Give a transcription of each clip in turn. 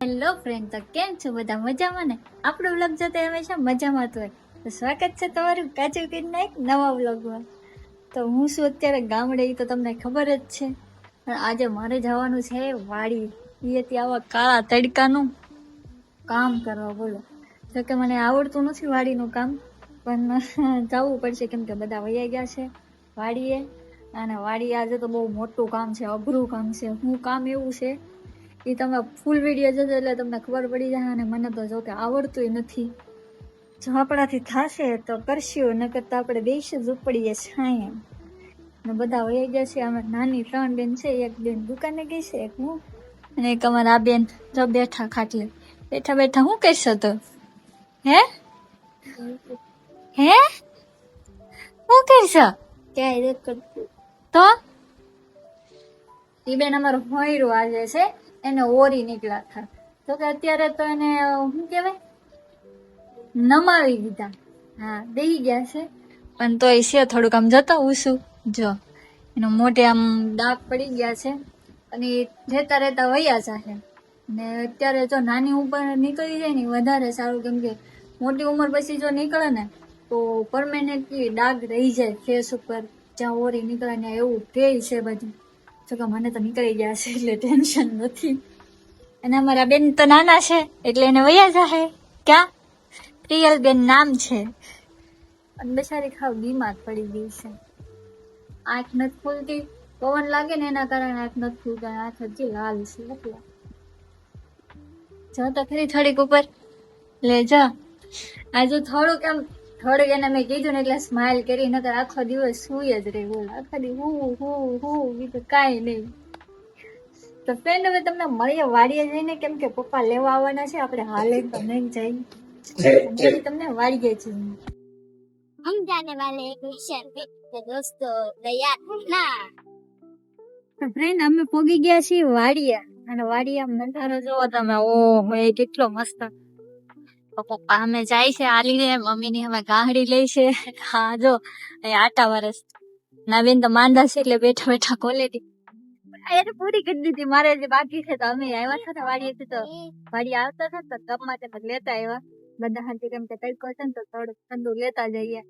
Hello friend, તો કેમ છો બધા? મજામાં ને? આપણો વ્લોગ જોતા હંમેશા મજામાં જ હોય. તો સ્વાગત છે તમારું કાચું કીરના એક નવા વ્લોગમાં. તો હું શું અત્યારે ગામડે, તો તમને ખબર જ છે. પણ આજે મારે જવાનું છે વાડી. એથી આવા કાળા તડકાનું કામ કરવા, બોલો. જો કે મને આવડતું નથી વાડીનું કામ, પણ જવું પડશે કેમ કે બધા વૈયા ગયા છે વાડીએ. અને વાડી આજે તો બહુ મોટું કામ છે, અઘરું કામ છે. શું કામ એવું છે એ તમે ફૂલ વિડીયો જોજો એટલે તમને ખબર પડી જાય. અને મને તો જો કે આવડતું નથી. જો આપણાથી થશે તો કરશું, નકર તો આપણે બેસી જ ઉપડીએ છાંય. ને બધા વહી ગયા છે. અમે નાની 3 બેન છે, એક બેન દુકાને ગઈ છે, એક હું અને એક અમારા આ બેન જો બેઠા ખાટલે બેઠા બેઠા. શું કરશો તો? હે હે શું કરશો? ક્યાંય તો એ બેન અમારો હોયરો આજે છે, એને ઓરી નીકળ્યા હતા. તો કે અત્યારે તો એને શું કહેવાય, નમાવી દીધા. હા, બેહી ગયા છે, પણ તોય છે થોડુંક આમ જતો ઉસું. જો એનો મોઢે આમ ડાઘ પડી ગયા છે, અને એ રહેતા રહેતા વયા જશે. ને અત્યારે જો નાની ઉંમર નીકળી જાય ને વધારે સારું, કેમ કે મોટી ઉંમર પછી જો નીકળે ને તો પરમેનન્ટલી ડાઘ રહી જાય ફેસ ઉપર, જ્યાં ઓરી નીકળે ને. એવું કહે છે બધું. જોકે મને તો નીકળી ગયા છે એટલે ટેન્શન નથી. અને અમારા બેન તો નાના છે એટલે એને વયા જાહે. ક્યાં? પ્રિયલ બેન નામ છે. અને બેચારી ખાવ બીમાર પડી ગઈ છે. આંખ નથી ખુલતી, પવન લાગે ને એના કારણે આંખ નથી ખુલતા. આંખ હજી લાલ છે એટલે જો તો ખરી થોડીક ઉપર લે જા. આજુ થોડુંક એને મેં કીધું ને એટલે સ્માઇલ કરી, નકર આખો દિવસ સુઈ જ રહી. બોલ, આખો દિવસ હું બીજું કાંઈ નહીં. તો ફ્રેન્ડ, હવે તમને મળીએ વાડીએ જઈને, કેમ કે પપ્પા લેવા આવવાના છે. આપણે હાલે તો નહીં જઈ, તમને વાડીએ જઈએ. हम जाने वाले एक मिशन पे तो दोस्तों तैयार ना। તો ફ્રેન્ડ, અમે પોગી ગયા છીએ વાડીએ. અને વાડીએ નજારો જોવો તમે. ઓહો, એ કેટલો મસ્ત. તો પપ્પા અમે જાય છે આલીને, મમ્મી ની અમે ગાહડી લઈ છે. હા જો આટા વરસ ના બેન તો માંદા છે એટલે બેઠા બેઠા કોલેટી એને પૂરી કરી દીધી. મારે જે બાકી છે તો અમે આવ્યા હતા ને વાડીએથી, તો વાડી આવતા હતા તો કપમાં તે લેતા આવ્યા બધા હાથી, કેમ કે તડકો છે ને તો થોડું ઠંડુ લેતા જઈએ.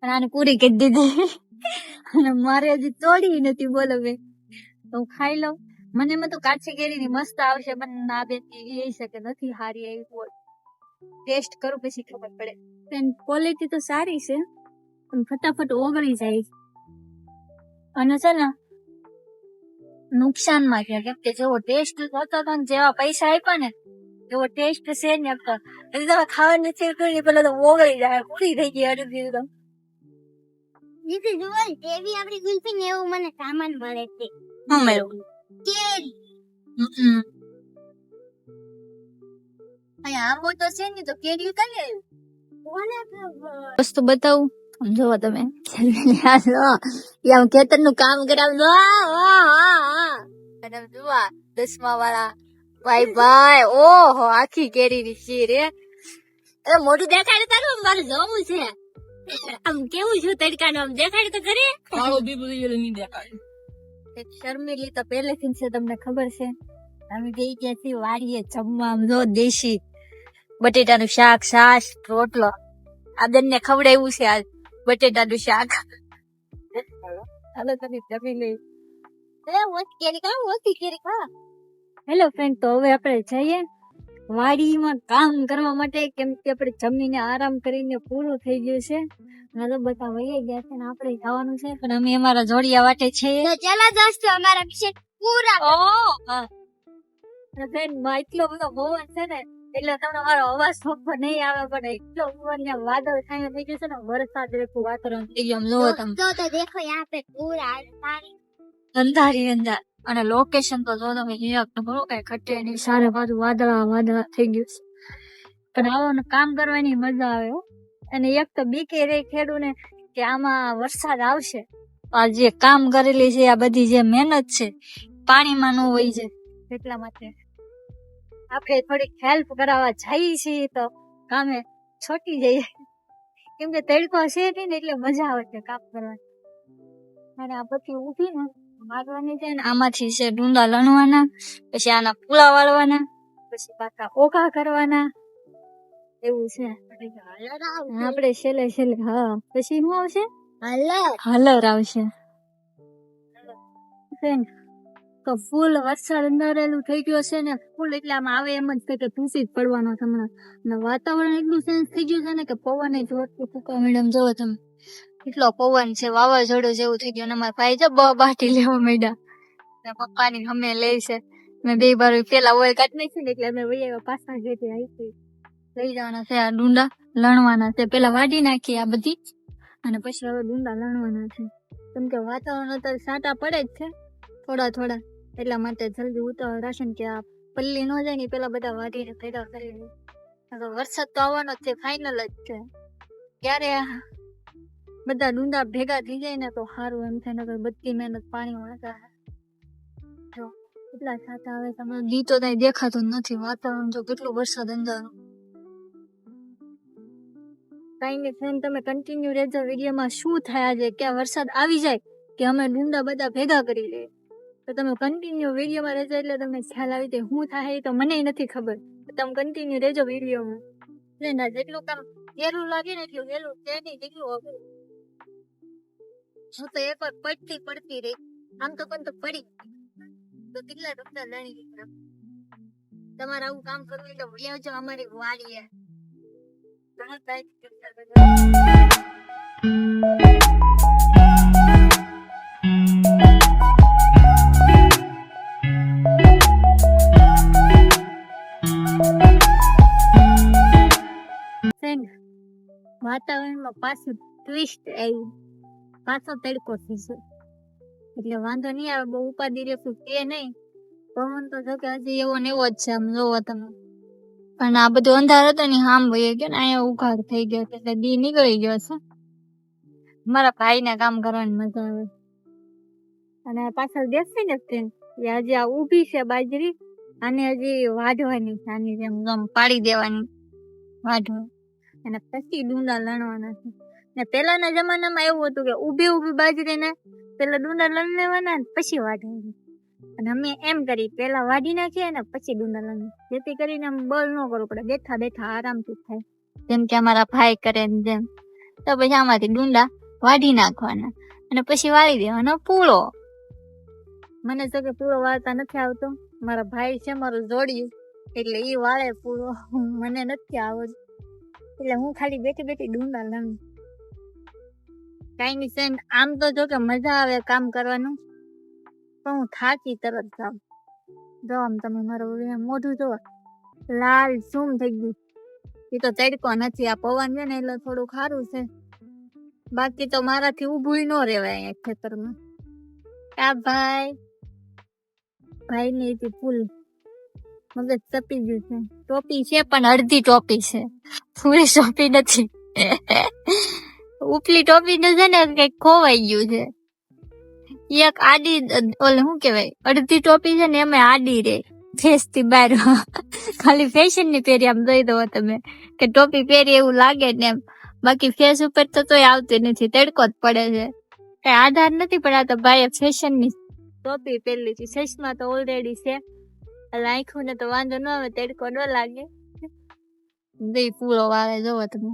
અને આને પૂરી કરી દીધી. અને મારે હજી તોડી નથી, બોલો બેન. તો હું ખાઈ લઉં. મને એમાં તો કાચી કેરી ની મસ્ત આવશે, પણ ના બેન એ છે કે નથી હારી એવી. બોલ, ટેસ્ટ કરું પછી ખબર પડે. ક્વોલિટી તો સારી છે પણ ફટાફટ ઓગળી જાય. અને છે ને નુકસાનમાં છે, કેમ કે જેવો ટેસ્ટ હતો ને, જેવા પૈસા આપ્યા ને એવો ટેસ્ટ છે ને. એટલે તમે ખાવાની નથી પેલા તો ઓગળી જાય, પૂરી થઈ ગઈ અડધી તો. જીતે જોલ તેવી આપણી ગુલ્ફી ને એવું મને સામાન મળે છે. હું મેળવું કેરી અહીંયા આંબો તો છે ને, તો કેરી કઈ કોને ખબર. વસ્તુ બતાવું. જોવો તમે, ખેતર નું કામ કરાવજો. જોવા 10મા વાળા ભાઈ ઓહો, આખી કેરી ની ખીર. એ મોઢું દેખાડે તારું, મારે જોવું છે. આમ કેવું છું તડકાનું, આમ દેખાડે તો ખરી. નહીં દેખાડે. શર્મિલી તો પહેલેથી છે, તમને ખબર છે. અમે ગઈ ગયા છીએ વાડીએ જમવા. આમ જો દેશી બટેટાનું શાક, છાશ, રોટલો. આ બેન ને ખવડાવ્યું છે આજ બટેટાનું શાક. હાલો તમે જમી લઈ. હેલો ફ્રેન્ડ, તો હવે આપણે જઈએ વાડીમાં કામ કરવા માટે, કેમ કે આપણે જમીને આરામ કરીને પૂરું થઈ ગયું છે. અને તો બધા વહી ગયા છે ને આપણે જવાનું છે, પણ અમે અમારા જોડિયા વાટે છે. તો ચલો દોસ્તો અમારા મિશન પૂરા. ફ્રેન્ડ, માં એટલો બધો પવન છે ને એટલે તમને મારો અવાજ થોડો નહીં આવે, પણ એટલો પવન ને વાદળ છાયા થઈ ગયું છે ને, વરસાદ જેવું વાતાવરણ થઈ ગયું. જોવો તમે, तो देखो यहाँ पे पूरा અંધારી અંધાર. અને લોકેશન તો જો તમે, એક બરો કઈ ખટે નહીં, સારે બાજુ વાદળા થઈ ગયું છે. પણ આવું કામ કરવાની મજા આવે હો. અને એક તો બીકે રે ખેડૂને કે આમાં વરસાદ આવશે, આ જે કામ કરેલી છે, આ બધી જે મહેનત છે પાણીમાં ન હોય છે. એટલા માટે આપણે થોડીક હેલ્પ કરાવવા જઈએ છીએ તો કામે છોટી જઈએ, કેમ કે તડકો છે નહીં ને એટલે મજા આવે છે કામ કરવાની. અને આ પછી ઉભી ને મારવાની છે ને, આમાંથી છે ડુંડા લણવાના, પછી આના પૂળા વાળવાના, પછી પાછા ઓઘા કરવાના એવું છે. આપણે છેલ્લે હા પછી શું આવશે? હલર આવશે. તો ફૂલ વરસાદ અંધારેલું થઈ ગયો છે ને ફૂલ એટલે આમ આવે એમ જ કે ભૂસી જ પડવાનો છે હમણાં. ને વાતાવરણ એટલું ચેન્જ થઈ ગયું છે ને કે પવન જોરથી ફૂંકા મેડમ જોવો તમે કેટલો પવન છે વાવાઝોડું જેવું થઈ ગયું. અને અમારા ભાઈ જો બાટી લેવા માંડ્યા પપ્પાની અમે લે છે. મેં 2 બાર પેલા ઓઇલ કાઢી નાખ્યું ને એટલે અમે વૈયા પાછા ઘેટી આવી લઈ જવાના છે. આ ડુંડા લણવાના છે. પેલા વાઢી નાખી આ બધી અને પછી હવે ડુંડા લણવાના છે. કેમ કે વાતાવરણ અત્યારે સાટા પડે જ છે થોડા થોડા એટલા માટે જલ્દી ઉતાવળ રાશન કે આ પલ્લી ન જાય ને પેલા બધા વાઢીને ભેગા કરી લે. વરસાદ તો આવવાનો જ છે ફાઇનલ જ છે. ક્યારે બધા ડુંડા ભેગા થઈ જાય ને તો સારું એમ થાય. ને બધી મહેનત પાણીમાં જાય. જો કેટલા છાંટા આવે તમે દી તો કઈ દેખાતું નથી. વાતાવરણ જો કેટલું વરસાદ અંધારું. કઈ નહીં ફ્રેન્ડ તમે કન્ટિન્યુ રહેજો વિડીયોમાં શું થાય આજે ક્યાં વરસાદ આવી જાય કે અમે ડુંડા બધા ભેગા કરી લઈએ તો તમે કન્ટિન્યુ વિડીયોમાં રહેજો એટલે તમને ખ્યાલ આવી જાય શું થાય એ તો મને નથી ખબર. તમે કન્ટિન્યુ રહેજો વિડીયોમાં. ફ્રેન્ડ આ જેટલું કામ વહેલું લાગે ને એટલું વહેલું છે નહીં જેટલું અઘરું. હું તો એકવાર પડતી રહી આમ તો પણ તો પડી તો કેટલા ડુંડા લણી લીધા. તમારે આવું કામ કરવું એટલે વળ્યા અમારી વાડીએ વાતાવરણમાં પાછું ટ્વિસ્ટ આવ્યું. પાછો તડકો થશે એટલે વાંધો નહીં આવે. બહુ ઉપાધિ રહેશું કે નહીં. પવન તો જો કે હજી એવો ને એવો જ છે આમ જોવો તમે. પણ આ બધું અંધાર હતો ને આમ વહી ગયો ને અહીંયા ઉઘાડ થઈ ગયો એટલે દી નીકળી ગયો છે. મારા ભાઈને કામ કરવાની મજા આવે. અને પાછળ દેખી ને હજી આ ઊભી છે બાજરી આને હજી વાઢવાની છે. આની જેમ ગમ પાડી દેવાની વાઢવા અને પછી ડુંડા લણવાના છે. ને પેલાના જમાનામાં એવું હતું કે ઊભી બાજરીને પેલા ડુંડા લણ લેવાના પછી વાઢવાની. અને અમે એમ કરી પેલા વાઢી નાખીએ ને પછી ડુંડા લણ જેથી કરીને આમ બળ ન કરવું પડે. બેઠા બેઠા આરામથી થાય જેમ કે અમારા ભાઈ કરે જેમ. તો પછી આમાંથી ડુંડા વાઢી નાખવાના અને પછી વાળી દેવાનો પૂળો. મને તો કે પૂળો વાળતા નથી આવતો. મારા ભાઈ છે મારું જોડિયું એટલે ઈ વાળે પૂળો. મને નથી આવડતું એટલે હું ખાલી બેઠી બેઠી ડુંડા લઉં. કઈ ની સેન આમ તો જો કે મજા આવે કામ કરવાનું પણ હું થાકી તરત જાઉં. જો આમ તમે મારું મોઢું જો લાલ સૂમ થઈ ગયું. એ તો તડકો નથી આ પવન છે ને એટલે થોડું ખારું છે. બાકી તો મારાથી ઊભું ન રહેવાય અહીંયા ખેતરમાં. આ ભાઈ ની ફૂલ મગજ તપી ગયું છે. ટોપી છે પણ અડધી ટોપી છે પૂરી ટોપી નથી. ઉપલી ટોપી નું છે ને કઈક ખોવાઈ ગયું છે. એક આડી ઓલે શું કેવાય અડધી ટોપી છે ને એમે આડી રે ફેસ થી બહાર. ખાલી ફેશન ની પહેરી આમ જોઈ દો તમે કે ટોપી પહેરી એવું લાગે ને એમ. બાકી ફેસ ઉપર તો તોય આવતી નથી. તડકો જ પડે છે કઈ આધાર નથી. પણ આ તો ભાઈ ફેશન ની ટોપી પહેરી છે. ચશ્મા તો ઓલરેડી છે એટલે આંખું ને તો વાંધો ન આવે તડકો ન લાગે. બે પૂળો વાળે જોવો તમે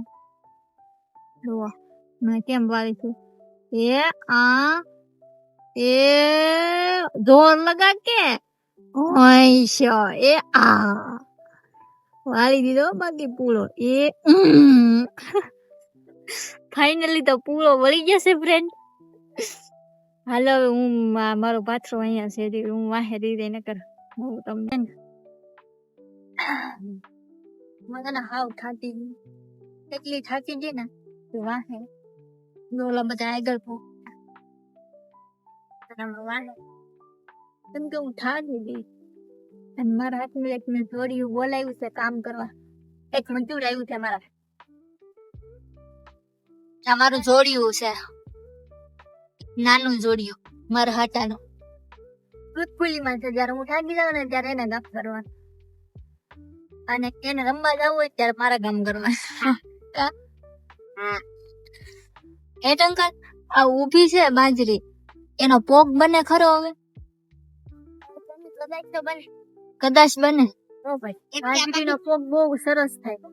જોવો મેં કેમ વાળી છું. એ જોર લગા કે એ વાળી દીધો બાકી પૂળો એ ફાઇનલી તો પૂળો વળી ગયો છે ફ્રેન્ડ. હાલો હું મારો પાથરો અહીંયા છે હું વાહે દીધી ને કર હું તમને મને હાવ થાકી એટલી થાકી ગઈ ને વાહે ઓલા બધા આગળ વાહે કેમ કે હું થાકી ગઈ. અને મારા હાથમાં એક મેં જોડિયું બોલાવ્યું છે કામ કરવા. એક મજૂર આવ્યું છે મારા. મારું જોડિયું છે નાનું જોડિયું મારા હાટાનું દૂધપુલીમાં છે. જયારે હું થાકી જાઉં ને ત્યારે એને કામ કરવાનું અને એને રમવા જવું હોય ત્યારે મારા કામ કરવાનું. એ ટંકર આ ઊભી છે બાજરી એનો પોગ બને ખરો હવે કદાચ બને બાજરીનો પોક બહુ સરસ થાય,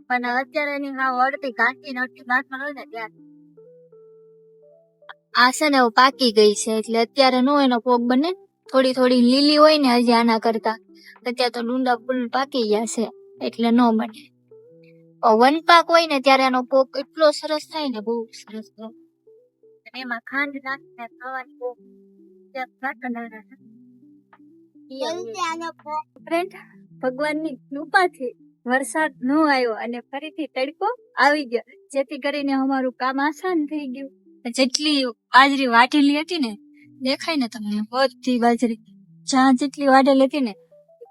પણ અત્યારે એની હાવ અડધી કાચી ને અડધી પાકલ હોય ને ત્યારે આ છે ને પાકી ગઈ છે એટલે અત્યારે નો એનો પોક બને. થોડી થોડી લીલી હોય ને હજી આના કરતા, અત્યારે તો ડુંડા ફૂલ પાકી ગયા છે એટલે નો બને. વન પાક હોય ને ત્યારે એનો પોક એટલો સરસ થાય ને, બહુ સરસ થાય. અને એમાં ખાંડ નાખીને ખાવાની બહુ ફ્રેન્ડ, ભગવાનની કૃપાથી વરસાદ ન આવ્યો અને ફરીથી તડકો આવી ગયો, જેથી કરીને અમારું કામ આસાન થઈ ગયું. જેટલી બાજરી વાટેલી હતી ને, દેખાય ને તમને બધી બાજરી જ્યાં જેટલી વાટેલી હતી ને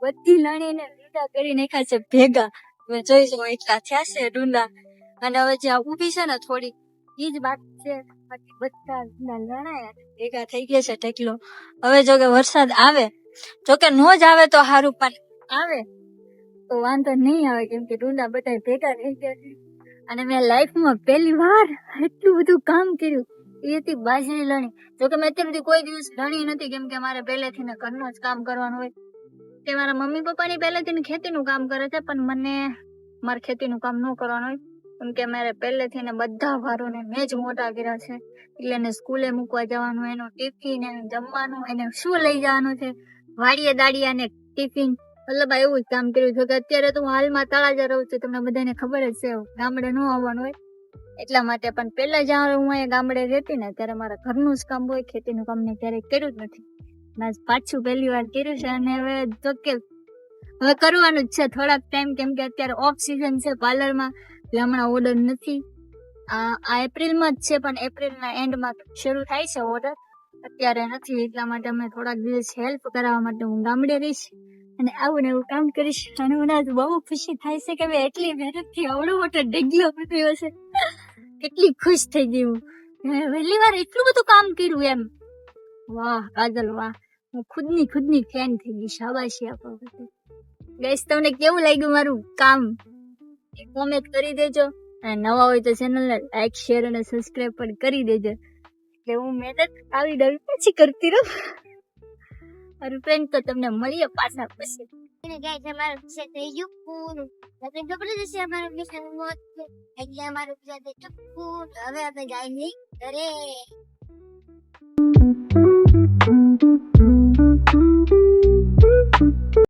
બધી લણીને ડુંડા કરી નાખ્યા છે ભેગા. હવે જોઈ જો એટલા થયા છે ડુંડા, અને હવે જે ઊભી છે ને થોડી ઈ જ બાકી છે, બાકી બધા ડુંડા લણાયા ભેગા થઈ ગયા છે ઢેકલો. હવે જો કે વરસાદ આવે, જોકે નો જ આવે તો સારું, પણ આવે તો વાંધો નહીં આવે, કેમ કે ડુંડા બધા ભેગા થઈ ગયા છે. અને મેં લાઈફમાં પહેલી વાર એટલું બધું કામ કર્યું એ હતી બાજરી લણી. જોકે મેં અત્યાર સુધી કોઈ દિવસ લણી નથી, કેમ કે મારે પહેલેથી ને ઘરનું જ કામ કરવાનું હોય. કે મારા મમ્મી પપ્પાની પહેલેથી ખેતીનું કામ કરે છે, પણ મને મારે ખેતીનું કામ ન કરવાનું હોય, કેમ કે મારે પહેલેથી ને બધા ભારોને મેં જ મોટા કર્યા છે. એટલે એને સ્કૂલે મૂકવા જવાનું, એનું ટિફિન, એનું જમવાનું, એને શું લઈ જવાનું છે, વાડીએ દાડિયા ને ટિફિન, મતલબ એવું જ કામ કર્યું છે. કે અત્યારે તો હું હાલમાં તળાજા રહું છું, તમને બધાને ખબર જ છે, ગામડે ન આવવાનું હોય એટલા માટે. પણ પહેલા જ્યાં હું અહીંયા ગામડે રહેતી ને ત્યારે મારા ઘરનું જ કામ હોય, ખેતીનું કામ મેં ક્યારેય કર્યું જ નથી. પાછું પહેલી વાર કર્યું છે, અને હવે જો કે હવે કરવાનું જ છે થોડાક ટાઈમ, કેમ કે અત્યારે ઓફ સિઝન છે પાર્લરમાં, એટલે હમણાં ઓર્ડર નથી. આ એપ્રિલમાં જ છે, પણ એપ્રિલના એન્ડમાં શરૂ થાય છે ઓર્ડર, અત્યારે નથી. એટલા માટે અમે થોડાક દિવસ હેલ્પ કરાવવા માટે હું ગામડે રહીશ અને આવું ને એવું કામ કરીશ. અને મને આજ બહુ ખુશી થાય છે કે મેં એટલી મહેનતથી આવડો મોટો ઢગલો કર્યો છે. કેટલી ખુશ થઈ ગઈ હું, પહેલી વાર એટલું બધું કામ કર્યું એમ. વાહ કાજલ વાહ, હું ખુદની ફેન થઈ ગઈ. શાબાશી આપો ગાઈસ. તમને કેવું લાગ્યું મારું કામ એ કોમેન્ટ કરી દેજો, અને નવા હોય તો ચેનલને લાઈક, શેર અને સબસ્ક્રાઇબ પણ કરી દેજો, એટલે હું મહેનત આવી નવી પછી કરતી રહું. મારું ફ્રેન્ડ, તો તમને મળીએ પાછા પછી. ગાઈસ અમારું વિષય થઈ ગયું પૂરું. તમને ખબર જ હશે અમારું વિષય મોત છે, એટલે અમારું વિષય થઈ ગયું પૂરું. હવે આપણે જાય ઘરે.